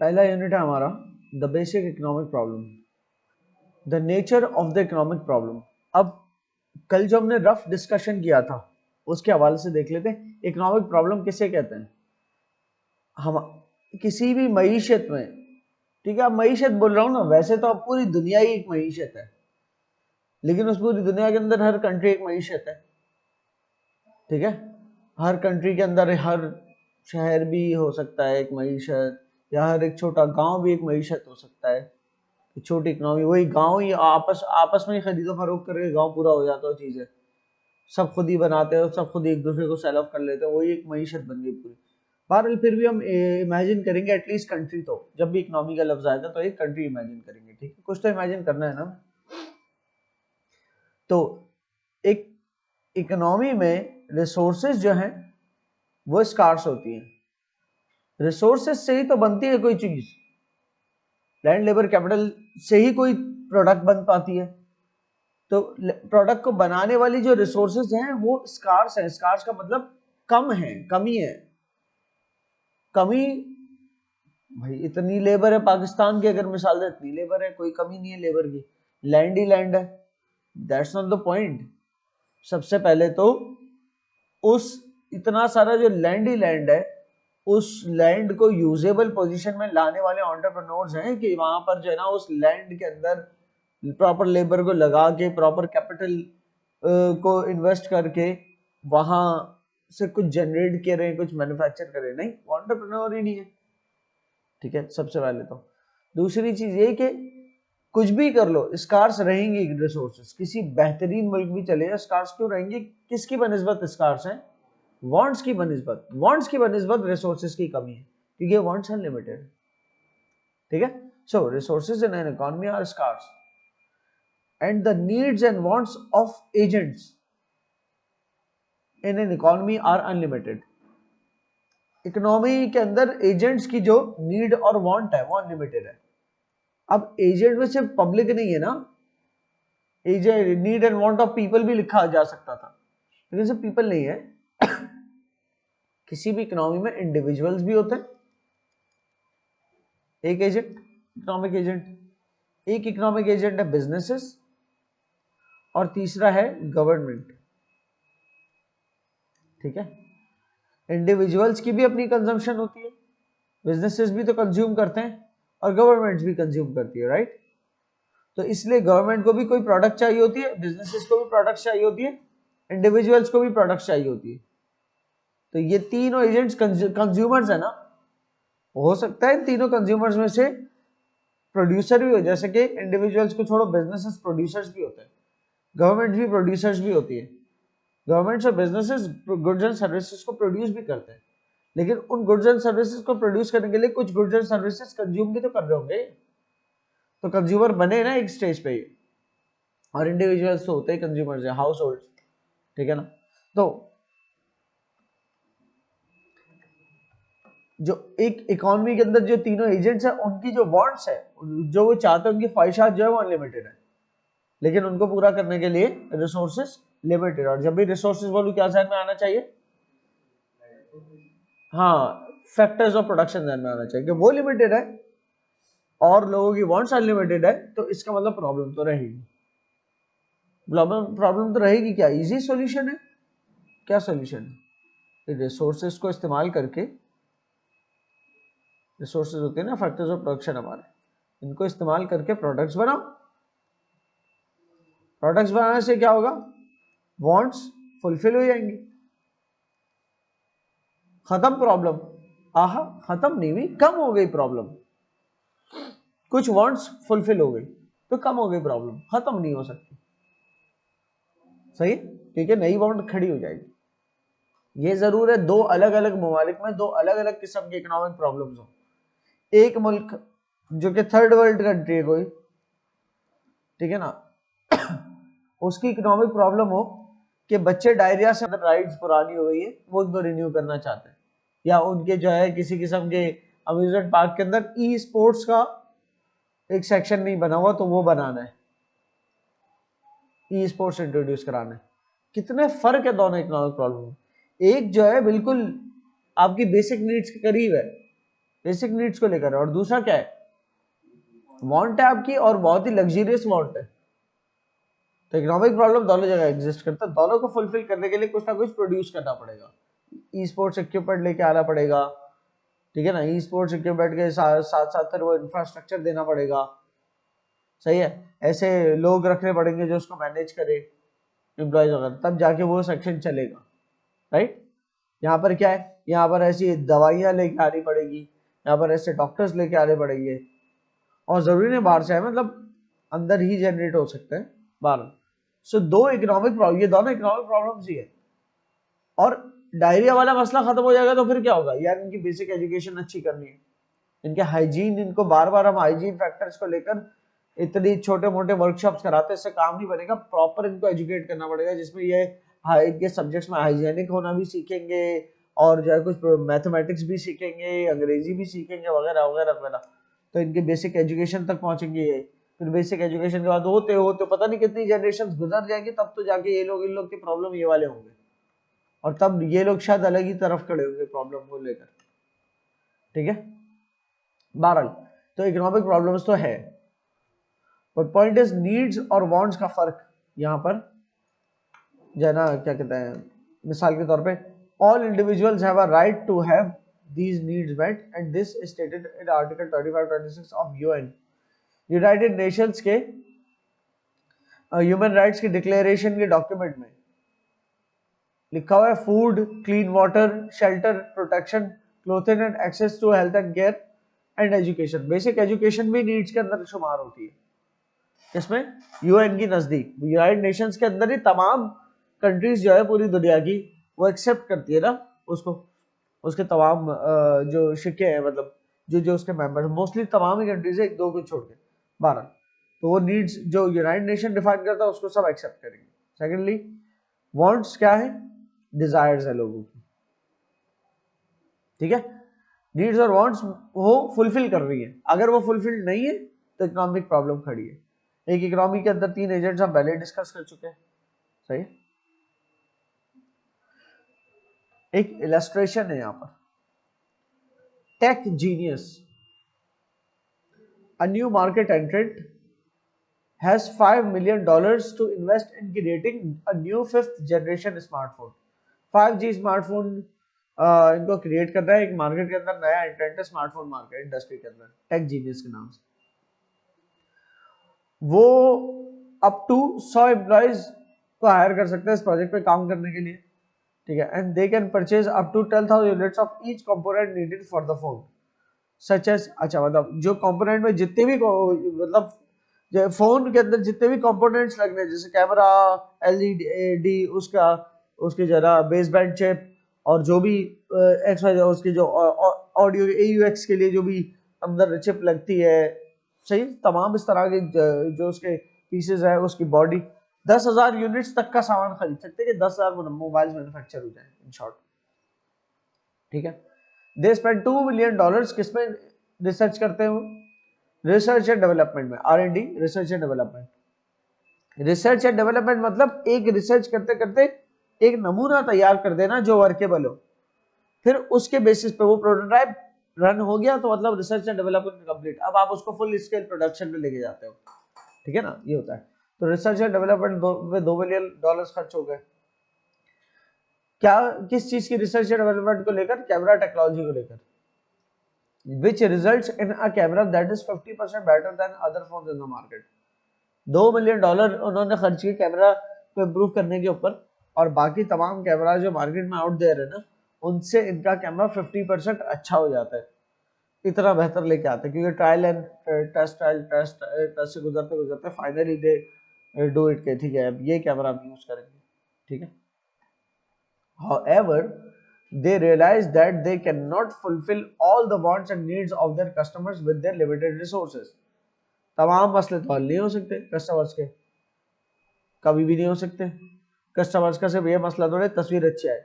पहला यूनिट है हमारा the basic economic problem, the nature of the economic problem. अब कल जो हमने रफ डिस्कशन किया था उसके हवाले से देख लेते हैं इकोनॉमिक प्रॉब्लम किसे कहते हैं। हम किसी भी मईशत में, ठीक है, अब मईशत बोल रहा हूँ ना, वैसे तो अब पूरी दुनिया ही एक मईशत है, लेकिन उस पूरी दुनिया के अंदर हर कंट्री एक मईशत है, ठीक है। हर कंट्री के अंदर हर शहर भी हो सकता है एक मईशत, या हर एक छोटा गांव भी एक मईशत हो सकता है, छोटी इकोनॉमी। वही गांव ही आपस आपस में ही खरीदो फरोख्त करके गांव पूरा हो जाता है, चीजें सब खुद ही बनाते हैं, सब खुद एक दूसरे को सेल ऑफ कर लेते हैं, वही एक मईशत बन गई पूरी। बहरहाल फिर भी हम इमेजिन करेंगे एटलीस्ट कंट्री, तो जब भी इकोनॉमी का लफ्ज आएगा तो एक कंट्री इमेजिन करेंगे, ठीक है, कुछ तो इमेजिन करना है ना। तो एक इकोनॉमी में रिसोर्सेज जो हैं वो स्कार्स होती हैं, रिसोर्सेज से ही तो बनती है कोई चीज, लैंड लेबर कैपिटल से ही कोई प्रोडक्ट बन पाती है। तो प्रोडक्ट को बनाने वाली जो रिसोर्सेज हैं वो स्कार्स हैं, स्कार्स का मतलब कम है, कमी है, कमी। भाई इतनी लेबर है पाकिस्तान की, अगर मिसाल दे इतनी लेबर है, कोई कमी नहीं है लेबर की, लैंड ही लैंड है, दैट्स नॉट द पॉइंट। सबसे पहले तो उस इतना सारा जो लैंड ही लैंड है, उस लैंड को यूजेबल पोजीशन में लाने वाले एंटरप्रेन्योर्स हैं कि वहां पर जो है ना उस लैंड के अंदर प्रॉपर लेबर को लगा के, प्रॉपर कैपिटल को इन्वेस्ट करके वहां से कुछ जनरेट करें, कुछ मैन्युफैक्चर करें। नहीं, वो एंटरप्रेन्योर ही नहीं है, ठीक है, सबसे पहले तो। दूसरी चीज ये कि कुछ भी कर लो स्कार्स रहेंगी रिसोर्सेस, किसी बेहतरीन मुल्क भी चले जाए स्कार्स क्यों रहेंगे, किसकी बनिस्बत स्कार्स हैं, वांट्स की बनिस्बत, वांट्स की बनिस्बत रिसोर्सेज की कमी है, क्योंकि वांट्स अनलिमिटेड, ठीक है। So resources in an economy are scarce and the needs and wants of agents in an economy are unlimited. Economy के अंदर एजेंट्स की जो नीड और वांट है वो अनलिमिटेड है। अब एजेंट में सिर्फ पब्लिक नहीं है ना, agent need and want of people भी लिखा जा सकता था, लेकिन सिर्फ पीपल नहीं है। किसी भी इकोनॉमी में इंडिविजुअल्स भी होते हैं, एक एजेंट, इकोनॉमिक एजेंट, एक इकोनॉमिक एजेंट है बिजनेसेस, और तीसरा है गवर्नमेंट, ठीक है। इंडिविजुअल्स की भी अपनी कंजम्पशन होती है, बिजनेसेस भी तो कंज्यूम करते हैं और गवर्नमेंट्स भी कंज्यूम करती है, राइट। तो इसलिए गवर्नमेंट को भी कोई प्रोडक्ट चाहिए होती है, बिजनेसेस को भी प्रोडक्ट चाहिए होती है, इंडिविजुअल्स को भी प्रोडक्ट चाहिए होती है। तो ये तीनों एजेंट्स कंज्यूमर्स है ना, हो सकता है तीनों कंज्यूमर्स में से प्रोड्यूसर भी हो, जैसे कि इंडिविजुअल्स को छोड़ो बिजनेसेस प्रोड्यूसर्स भी होते हैं, गवर्नमेंट भी प्रोड्यूसर्स भी होती है, गवर्नमेंट्स और बिजनेसेस गुड्स एंड सर्विसेज को प्रोड्यूस भी करते हैं, लेकिन उन गुड्स एंड सर्विसेज को प्रोड्यूस करने के लिए कुछ गुड्स एंड सर्विसेज कंज्यूम भी तो कर रहे होंगे, तो कंज्यूमर बने ना एक स्टेज पे, और इंडिविजुअल्स तो होते ही कंज्यूमर्स है, हाउस होल्ड, ठीक है ना। तो जो एक इकोनॉमी के अंदर जो तीनों एजेंट्स हैं उनकी जो वांट्स है, जो वो चाहते हैं, उनकी ख्वाहिशात जो है वो अनलिमिटेड है, लेकिन उनको पूरा करने के लिए रिसोर्सेज लिमिटेड। और जब भी रिसोर्सेज बोलूं क्या ध्यान में आना चाहिए, हाँ, फैक्टर्स ऑफ प्रोडक्शन ध्यान में आना चाहिए कि वो लिमिटेड है और लोगों की वांट्स अनलिमिटेड है, तो इसका मतलब प्रॉब्लम तो रहेगी, प्रॉब्लम तो रहेगी। क्या इजी सॉल्यूशन है, क्या सॉल्यूशन है, रिसोर्सेज को इस्तेमाल करके, रिसोर्सेज होते हैं ना फैक्टर्स ऑफ प्रोडक्शन हमारे, इनको इस्तेमाल करके प्रोडक्ट्स बनाओ, प्रोडक्ट्स बनाने से क्या होगा, वांट्स फुलफिल हो जाएंगी, खत्म प्रॉब्लम। आहा, खत्म नहीं हुई, कम हो गई प्रॉब्लम, कुछ वांट्स फुलफिल हो गई तो कम हो गई प्रॉब्लम, खत्म नहीं हो सकती, सही, ठीक है, नई वांट खड़ी हो जाएगी। ये जरूर है दो अलग अलग ममालिक में दो अलग अलग किस्म के इकोनॉमिक प्रॉब्लम्स हो, एक मुल्क जो कि थर्ड वर्ल्ड कंट्री है कोई, ठीक है ना, उसकी इकोनॉमिक प्रॉब्लम हो कि बच्चे डायरिया से राइड्स पुरानी हो गई है, वो उनको रिन्यू करना चाहते हैं, या उनके जो है किसी किस्म के अम्यूजमेंट पार्क के अंदर ई स्पोर्ट्स का एक सेक्शन नहीं बना हुआ तो वो बनाना है, ई स्पोर्ट्स इंट्रोड्यूस कराना है। कितने फर्क है दोनों इकोनॉमिक प्रॉब्लम में, एक जो है बिल्कुल आपकी बेसिक नीड्स के करीब है, बेसिक नीड्स को लेकर है। और दूसरा क्या है, वांट है आपकी और बहुत ही लग्जरियस वांट है। तो इकोनॉमिक प्रॉब्लम दोनों जगह एग्जिस्ट करता है, दोनों को फुलफिल करने के लिए कुछ ना कुछ प्रोड्यूस करना पड़ेगा। ई स्पोर्ट्स इक्विपमेंट लेके आना पड़ेगा, ठीक है ना, ई स्पोर्ट्स इक्विपमेंट के साथ साथ फिर वो इंफ्रास्ट्रक्चर देना पड़ेगा, सही है, ऐसे लोग रखने पड़ेंगे जो उसको मैनेज करे, एम्प्लॉयज वगैरह, तब जाके वो सेक्शन चलेगा, राइट। यहाँ पर क्या है, यहाँ पर ऐसी दवाइयाँ लेके आनी पड़ेगी, यहाँ पर ऐसे डॉक्टर्स लेके आने पड़ेंगे, और जरूरी नहीं बाहर से है, मतलब अंदर ही जनरेट हो सकते हैं बाहर। सो दो इकोनॉमिक प्रॉब्लम, ये दोनों इकोनॉमिक प्रॉब्लम्स ही है। और डायरिया वाला मसला खत्म हो जाएगा तो फिर क्या होगा यार, इनकी बेसिक एजुकेशन अच्छी करनी है, इनके हाइजीन, इनको बार बार हम हाइजीन फैक्टर्स को लेकर इतनी छोटे मोटे वर्कशॉप्स कराते हैं, इससे काम नहीं बनेगा, प्रॉपर इनको एजुकेट करना पड़ेगा, जिसमें ये इनके सब्जेक्ट्स में हाइजीनिक होना भी सीखेंगे, और जो है कुछ मैथमेटिक्स भी सीखेंगे, अंग्रेजी भी सीखेंगे, वगैरह वगैरह वगैरह। तो इनके बेसिक एजुकेशन तक पहुंचेंगे ये, फिर बेसिक एजुकेशन के बाद होते होते पता नहीं कितनी जनरेशन गुजर जाएंगे, तब तो जाके ये लोग, इन लोग के प्रॉब्लम ये वाले होंगे, और तब ये लोग शायद अलग ही तरफ खड़े होंगे प्रॉब्लम को लेकर, ठीक है। बहरहाल तो इकोनॉमिक प्रॉब्लम्स तो है, पर पॉइंट इज नीड्स और वांट्स का फर्क यहाँ पर जो है ना, क्या कहते हैं, मिसाल के तौर पे all individuals have a right to have these needs met and this stated in article 25-26 of UN, United Nations के ह्यूमन राइट्स की डिक्लेरेशन के डॉक्यूमेंट में लिखा हुआ है, food, clean water, shelter, protection, clothing and access to health and care and education. Basic education भी needs के अंदर शुमार होती है, इसमें यूएन की नजदीक, यूनाइटेड नेशंस के अंदर ही तमाम कंट्रीज जो है पूरी दुनिया की, वो एक्सेप्ट करती है ना उसको, उसके तमाम जो शिक्के हैं, मतलब जो जो उसके मेंबर, मोस्टली तमाम ही कंट्रीज है, एक दो को छोड़ के 12, तो वो नीड्स जो यूनाइटेड नेशन डिफाइन करता है उसको सब एक्सेप्ट करेंगे। सेकेंडली वांट्स क्या है, डिजायर्स है लोगों की, ठीक है, नीड्स और वांट्स वो फुलफिल कर रही है, अगर वो फुलफिल नहीं है तो इकोनॉमिक प्रॉब्लम खड़ी है। एक इकोनॉमी के अंदर 3 एजेंट्स हम पहले डिस्कस कर चुके हैं, सही है। एक इलस्ट्रेशन है यहाँ पर, take genius, a new market entrant has $5 million to invest in creating a new 5th generation smartphone। 5G smartphone इनको क्रिएट कर रहा है, एक मार्केट के अंदर नया एंट्रेंट है स्मार्टफोन मार्केट इंडस्ट्री के अंदर, टेक जीनियस के नाम से। वो अप टू 100 एम्प्लॉइज को हायर कर सकते हैं इस प्रोजेक्ट पे काम करने के लिए, ठीक है, and they can purchase up to 10,000 units of each component needed for the phone, such as, अच्छा मतलब जो कंपोनेंट में जितने भी मतलब जो फोन के अंदर जितने भी कंपोनेंट्स लगने, जैसे कैमरा, एलईडी, उसका उसके जरा बेस बैंड चिप, और जो भी एक्स वाई उसकी जो ऑडियो एयूएक्स के लिए जो भी अंदर चिप लगती है, सही, तमाम इस तरह के जो उसके पीसेस है, उसकी बॉडी, 10,000 यूनिट्स तक का सामान खरीद सकते हैं कि 10,000 मोबाइल मैन्युफैक्चर हो जाए इन शॉर्ट, ठीक है। दे स्पेंड $2 मिलियन, किसमें रिसर्च करते हो, रिसर्च एंड डेवलपमेंट में, R&D, research and development. Research and development मतलब एक रिसर्च करते करते एक नमूना तैयार कर देना जो वर्केबल हो, फिर उसके बेसिस पे वो प्रोटोटाइप रन हो गया तो मतलब रिसर्च एंड डेवलपमेंट कंप्लीट, अब आप उसको फुल स्केल प्रोडक्शन में लेके जाते हो, ठीक है ना, ये होता है। तो रिसर्च एंड डेवलपमेंट में $2 मिलियन खर्च हो गए, क्या, किस चीज की रिसर्च एंड डेवलपमेंट को लेकर, कैमरा टेक्नोलॉजी को लेकर, which results in a camera that is 50% better than other phones in the market। $2 million उन्होंने खर्च किए कैमरा को इम्प्रूव करने के ऊपर, और बाकी तमाम कैमरा जो मार्केट में आउट देयर है ना, उनसे इनका कैमरा 50% अच्छा हो जाता है, इतना बेहतर लेके आते हैं, क्योंकि ट्रायल एंड टेस्ट से गुजरते गुजरते फाइनली दे डू इट के, ठीक है, अब ये कैमरा हम यूज करेंगे, ठीक है। However, they realize that they cannot fulfill all the wants and needs of their customers with their limited resources। तमाम मसले तो हल नहीं हो सकते कस्टमर्स के, कभी भी नहीं हो सकते। कस्टमर्स का सिर्फ ये मसला थोड़े तस्वीर अच्छी आए,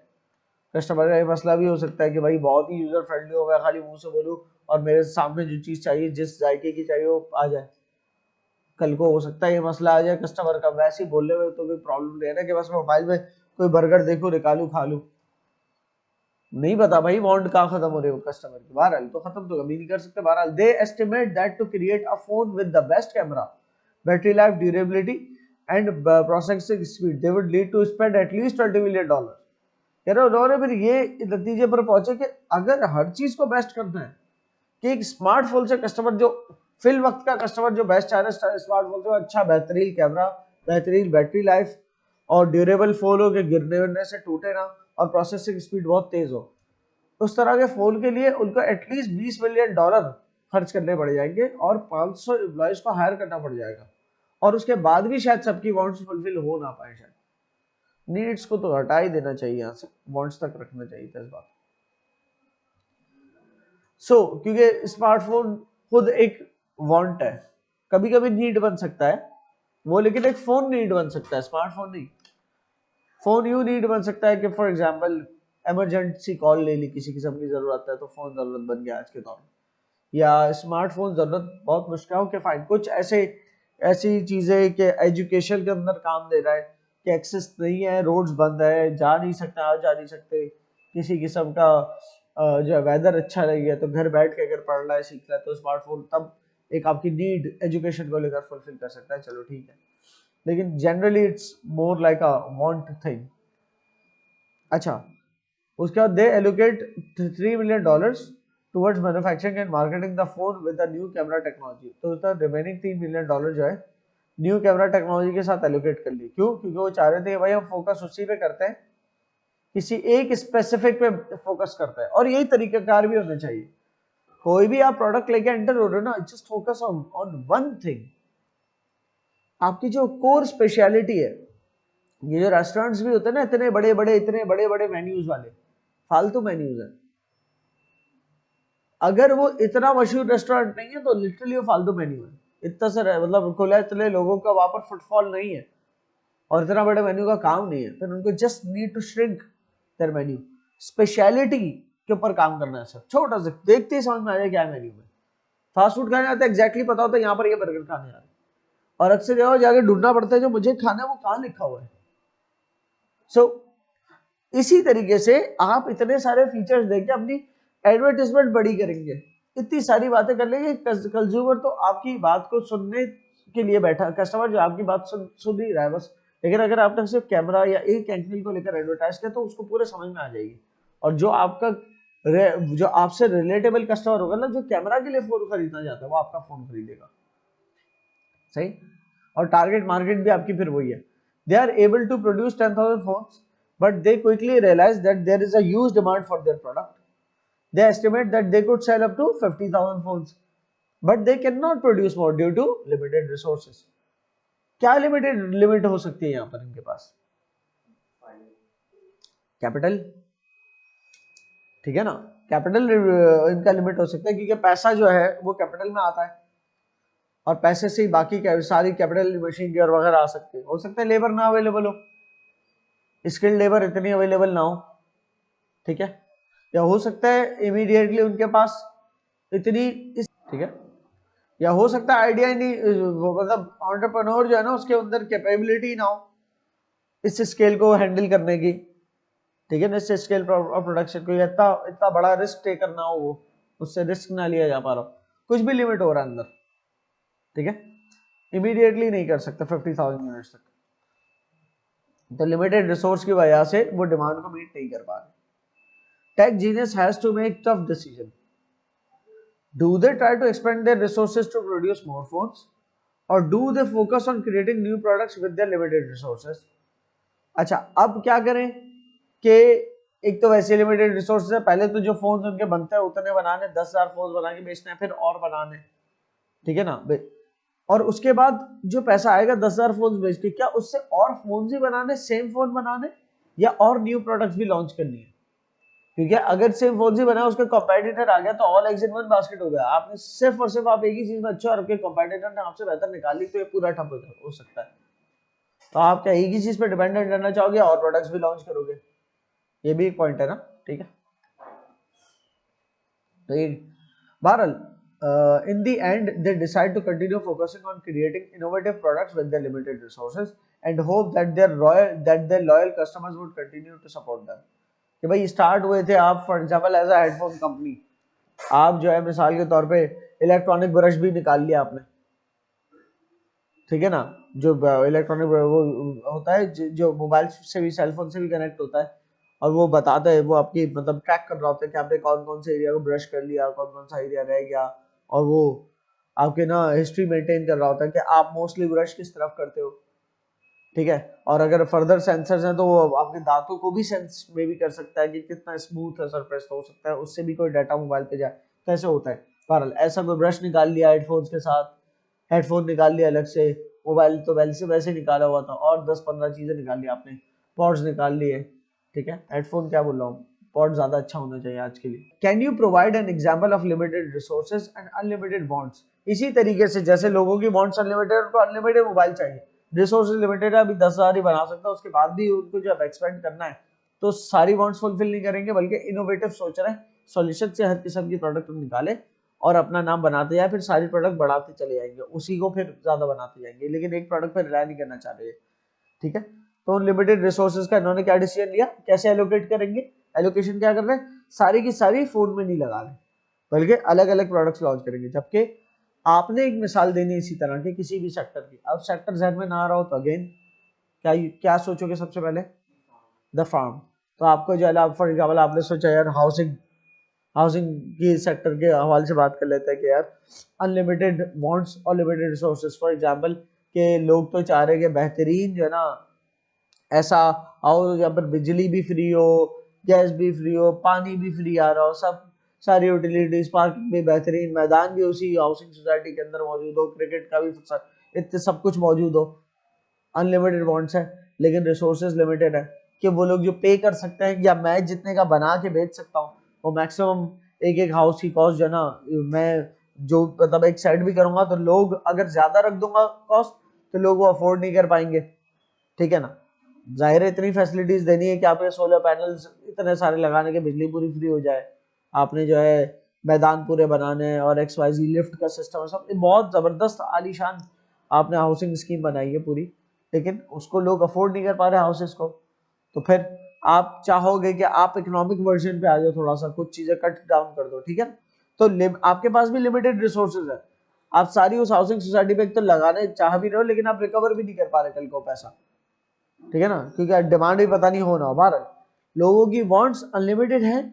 कस्टमर का ये मसला भी हो सकता है कि भाई बहुत ही यूजर फ्रेंडली हो, मैं खाली मुंह से बोलूं और मेरे सामने जो चीज चाहिए, जिस जायके की चाहिए वो आ जाए। कल को हो सकता है ये मसला आ जाए कस्टमर का, वैसे ही बोलने में तो कोई प्रॉब्लम नहीं है ना कि बस मोबाइल में कोई बर्गर देखूं निकालू खा लूं, नहीं पता भाई बॉन्ड कहाँ खत्म हो रहे हो कस्टमर की, बहरहाल तो खत्म तो कभी नहीं कर सकते। बहरहाल they estimate that to create a phone with the best camera, battery life, durability and processing speed they would lead to spend at least $20 million. कह रहे उन्होंने फिर ये नतीजे पर पहुंचे कि अगर हर चीज को बेस्ट करना है, कि एक स्मार्टफोन से कस्टमर जो फिल वक्त का कस्टमर जो बेस्ट चाह रहा है स्मार्टफोन से, अच्छा बेहतरीन कैमरा, बेहतरीन बैटरी लाइफ और ड्यूरेबल फोन हो, के गिरने विरने से टूटे ना, और प्रोसेसिंग स्पीड बहुत तेज हो, उस तरह के फोन के लिए उनको एटलीस्ट $20 मिलियन खर्च करने पड़ जाएंगे और 500 एम्प्लॉयज को हायर करना पड़ जाएगा, और उसके बाद भी शायद सबकी वांट्स फुलफिल हो ना पाए। शायद नीड्स को तो हटा ही देना चाहिए, यहाँ से वांट्स तक रखना चाहिए था इस बात। क्योंकि स्मार्टफोन खुद एक वांट है, कभी कभी नीड बन सकता है वो, लेकिन एक फोन नीड बन सकता है, स्मार्टफोन नहीं। फोन यू नीड बन सकता है कि फॉर एग्जांपल इमरजेंसी कॉल ले ली, किसी किस्म की जरूरत है तो फोन जरूरत बन गया आज के दौर में, या स्मार्टफोन जरूरत बहुत मुश्किल हो कि फाइन कुछ ऐसे ऐसी चीजें कि एजुकेशन के अंदर काम दे रहा है कि एक्सेस नहीं है, रोड्स बंद है, जा नहीं सकते, आ जा नहीं सकते, किसी किस्म का जो वेदर अच्छा नहीं है तो घर बैठ के अगर पढ़ रहा है सीख रहा है तो स्मार्टफोन तब एक आपकी नीड एजुकेशन को लेकर फुलफिल कर सकता है, चलो ठीक है। लेकिन generally it's more like a want thing. अच्छा, उसके बाद they allocate $3 million towards manufacturing and marketing the phone with the new camera technology. तो उसका रिमेनिंग $3 million जो है न्यू कैमरा टेक्नोलॉजी के साथ एलोकेट कर ली। क्यों? क्योंकि वो चाह रहे थे कि भाई हम फोकस उसी पे करते हैं, किसी एक स्पेसिफिक पे फोकस करते हैं, और यही तरीकाकार भी होना चाहिए। कोई भी आप प्रोडक्ट लेके एंटर हो रहे हो ना, just focus on one thing, आपकी जो कोर स्पेशलिटी है। ये जो रेस्टोरेंट्स भी होते हैं ना, इतने बड़े बड़े मेन्यूज वाले, फालतू मेन्यूज है। अगर वो इतना मशहूर रेस्टोरेंट नहीं है तो लिटरली वो फालतू मेन्यू है। इतना सा मतलब खुले इतने लोगों का वहां पर फुटफॉल नहीं है और इतना बड़े मेन्यू का काम नहीं है, फिर उनको just need to shrink their menu. Speciality के ऊपर काम करना है सर, छोटा सा देखते ही समझ में आ जाए क्या है मेन्यू में। फास्ट फूड खाने आते एग्जैक्टली पता होता है यहाँ पर ये बर्गर खाने आ रहे हैं, और अक्सर जगह जाके ढूंढना पड़ता है जो मुझे खाना है वो कहाँ लिखा हुआ है। इसी तरीके से आप इतने सारे फीचर्स देके अपनी एडवर्टाइजमेंट बड़ी करेंगे, इतनी सारी बातें कर लेंगे, कंज्यूमर तो आपकी बात को सुनने के लिए बैठा, कस्टमर जो आपकी बात सुन ही रहा है बस। लेकिन अगर आपने सिर्फ कैमरा या एक एंगल को लेकर एडवर्टाइज किया तो उसको पूरे समझ में आ जाएगी, और जो आपका जो आपसे रिलेटेबल कस्टमर होगा ना, जो कैमरा के लिए फोन खरीदना चाहता है वो आपका फोन खरीदेगा, सही। और टारगेट मार्केट भी आपकी फिर वही है। They are able to produce 10,000 phones, but they quickly realized that there is a huge demand for their product. They estimate that they could sell up to 50,000 phones, but they cannot produce more due to limited resources. क्या limit हो सकती है यहाँ पर इनके पास? Capital, ठीक है ना, कैपिटल इनका लिमिट हो सकता है, क्योंकि पैसा जो है वो कैपिटल में आता है, और पैसे से ही बाकी सारी कैपिटल मशीनरी और वगैरह आ सकती है। हो सकता है लेबर ना अवेलेबल हो, स्किल्ड लेबर इतनी अवेलेबल ना हो, ठीक है, या हो सकता है इमीडिएटली उनके पास इतनी ठीक है, या हो सकता है आइडिया ही नहीं, मतलब एंटरप्रेन्योर जो है ना उसके अंदर कैपेबिलिटी ना हो इस स्केल को हैंडल करने की, ठीक है ना, इस स्केल ऑफ प्रोडक्शन को इतना इतना बड़ा रिस्क टेक करना हो, वो उससे रिस्क ना लिया जा पा रहा, कुछ भी लिमिट हो रहा है अंदर, ठीक है, इमीडिएटली नहीं कर सकता 50,000 यूनिट्स तक, तो लिमिटेड रिसोर्स की वजह से वो डिमांड को मीट नहीं कर पा रहे। Tech genius has to make tough decision. Do they try to expand their resources to produce more phones, or do they focus on creating new products with their limited resources? अच्छा, अब क्या करें कि एक तो वैसे लिमिटेड रिसोर्सेज है, पहले तो जो फोन्स उनके बनते हैं उतने बनाने, 10,000 फोन्स बना के बेचने हैं, फिर और बनाने, ठीक है ना, और उसके बाद जो पैसा आएगा 10,000 फोन्स बेच के, क्या उससे और फोन्स ही बनाने, सेम फोन बनाने, या और न्यू प्रोडक्ट्स भी लॉन्च करनी है? क्योंकि अगर सिर्फ फोन ही बना उसका कंपेटिटर आ गया तो all eggs in one basket हो गया। आपने सिर्फ और सिर्फ आप एक ही चीज में अच्छे और आपके कंपेटिटर ने आपसे बेहतर निकाली तो ये पूरा ठप हो सकता है। तो आप क्या एक ही चीज पे डिपेंडेंट रहना चाहोगे और प्रोडक्ट्स भी लॉन्च करोगे? ये भी एक पॉइंट है ना, ठीक है। तो ये बहरहाल in the end they decide to continue focusing on creating innovative products with their limited resources and hope that their loyal customers would continue to support them. कि भाई स्टार्ट हुए थे आप for example as a headphone company, आप जो है मिसाल के तौर पे इलेक्ट्रॉनिक ब्रश भी निकाल लिया आपने, ठीक है ना, जो इलेक्ट्रॉनिक वो होता है जो मोबाइल से भी सेल फोन से भी कनेक्ट होता है, और वो बताता है, वो आपकी मतलब ट्रैक कर रहा होता है कि आपने कौन कौन से एरिया को ब्रश कर लिया, कौन कौन सा एरिया रह गया, और वो आपके ना हिस्ट्री मेंटेन कर रहा होता है कि आप मोस्टली ब्रश किस तरफ करते हो, ठीक है। और अगर फर्दर सेंसर्स हैं तो वो आपके दांतों को भी सेंस में भी कर सकता है कि कितना स्मूथ है सरफेस, हो सकता है उससे भी कोई डाटा मोबाइल पे जाए, कैसे होता है। बहरहाल ऐसा कोई ब्रश निकाल लिया हेडफोन्स के साथ, हेडफोन निकाल लिया अलग से, मोबाइल तो वैसे वैसे निकाला हुआ था, और 10-15 चीजें निकाल ली आपने, पॉड्स निकाल लिए, ठीक है। हेडफोन क्या बोल रहा हूँ, पॉड ज्यादा अच्छा होना चाहिए आज के लिए। Can you provide an example of limited resources and unlimited bonds. इसी तरीके से जैसे लोगों की बॉन्ड्स अनलिमिटेड, तो अनलिमिटेड मोबाइल चाहिए, रिसोर्सेज लिमिटेड है, अभी 10,000 ही बना सकता है, उसके बाद भी उनको जब एक्सपेंड करना है तो सारी बॉन्ड्स फुलफिल नहीं करेंगे, बल्कि इनोवेटिव सोच रहे हैं, सॉल्यूशन से हर किस्म की प्रोडक्ट निकाले और अपना नाम बनाते जाए, फिर सारी प्रोडक्ट बढ़ाते चले जाएंगे, उसी को फिर ज्यादा बनाते जाएंगे, लेकिन एक प्रोडक्ट पर रिलाय नहीं करना चाह रहे, ठीक है। तो लिमिटेड रिसोर्सेज का इन्होंने क्या डिसीजन लिया, कैसे एलोकेट करेंगे, एलोकेशन क्या कर रहे हैं, सारी की सारी फोन में नहीं लगा रहे, बल्कि अलग अलग प्रोडक्ट्स लॉन्च करेंगे। जबकि आपने एक मिसाल देनी इसी तरह की किसी भी सेक्टर की, अब सेक्टर जहन में ना आ रहा हो तो अगेन क्या क्या सोचोगे सबसे पहले, द फार्म। तो आपको जो है फॉर एग्जाम्पल आपने सोचा यार हाउसिंग, हाउसिंग की सेक्टर के हवाले से बात कर लेते हैं कि यार अनलिमिटेड बॉन्ड्स और लिमिटेड रिसोर्सेज, फॉर एग्जाम्पल के लोग तो चाह रहे हैं कि बेहतरीन जो है ना ऐसा हाउस जहाँ पर बिजली भी फ्री हो, गैस भी फ्री हो, पानी भी फ्री आ रहा हो, सब सारी यूटिलिटीज, पार्किंग भी बेहतरीन, मैदान भी उसी हाउसिंग सोसाइटी के अंदर मौजूद हो, क्रिकेट का भी इतने सब कुछ मौजूद हो, अनलिमिटेड बॉन्ड्स है। लेकिन रिसोर्सेज लिमिटेड है कि वो लोग जो पे कर सकते हैं, या मैं जितने का बना के बेच सकता हूँ, वो मैक्सिमम एक एक हाउस की कॉस्ट जो है ना, मैं जो मतलब एक साइड भी करूंगा तो लोग अगर ज्यादा रख दूंगा कॉस्ट तो लोग वो अफोर्ड नहीं कर पाएंगे, ठीक है ना। जाहिर है इतनी फैसिलिटीज देनी है कि आपके सोलर पैनल्स इतने सारे लगाने के बिजली पूरी फ्री हो जाए, आपने जो है मैदान पूरे बनाने और XYZ लिफ्ट का सिस्टम है, सब बहुत जबरदस्त आलीशान आपने हाउसिंग स्कीम बनाई है पूरी, लेकिन उसको लोग अफोर्ड नहीं कर पा रहे हाउसेस को। तो फिर आप चाहोगे कि आप इकोनॉमिक वर्जन पे आ जाओ, थोड़ा सा कुछ चीजें कट डाउन कर दो, ठीक है। तो आपके पास भी लिमिटेड रिसोर्सेज है, आप सारी उस हाउसिंग सोसाइटी पे एक तो लगाने चाह भी रहे हो, लेकिन आप रिकवर भी नहीं कर पा रहे कल को पैसा, ठीक है ना, क्योंकि डिमांड भी पता नहीं होना। बाहर लोगों की वांट्स अनलिमिटेड है,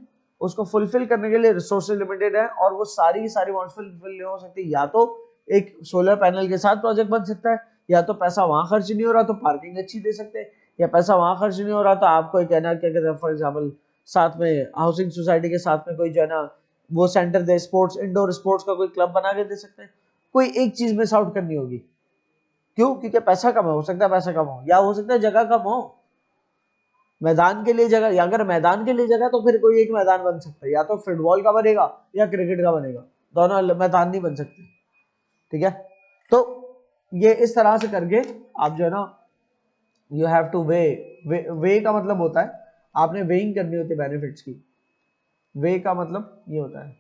उसको फुलफिल करने के लिए रिसोर्सेज लिमिटेड है, और वो सारी सारी वांट्स फुलफिल नहीं हो सकती। या तो एक सोलर पैनल के साथ प्रोजेक्ट बन सकता है, या तो पैसा वहां खर्च नहीं हो रहा तो पार्किंग अच्छी दे सकते हैं, या पैसा वहां खर्च नहीं हो रहा तो आपको एक कहना क्या कहते हैं फॉर एग्जाम्पल साथ में हाउसिंग सोसाइटी के साथ में कोई जो है ना वो सेंटर दे, स्पोर्ट्स इंडोर स्पोर्ट्स का कोई क्लब बना के दे सकते हैं। कोई एक चीज मिस आउट करनी होगी, क्यों, क्योंकि पैसा कम हो सकता है, पैसा कम हो, या हो सकता है जगह कम हो, मैदान के लिए जगह, या अगर मैदान के लिए जगह तो फिर कोई एक मैदान बन सकता है, या तो फुटबॉल का बनेगा या क्रिकेट का बनेगा, दोनों मैदान नहीं बन सकते, ठीक है। तो ये इस तरह से करके आप जो है ना यू हैव टू वे का मतलब होता है आपने वेइंग करनी होती है बेनिफिट्स की, वे का मतलब ये होता है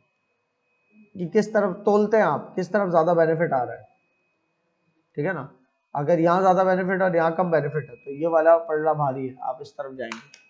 कि किस तरफ तोलते हैं आप, किस तरफ ज्यादा बेनिफिट आ रहा है, ठीक है ना। अगर यहाँ ज्यादा बेनिफिट और यहाँ कम बेनिफिट है तो ये वाला पड़ना भारी है, आप इस तरफ जाएंगे।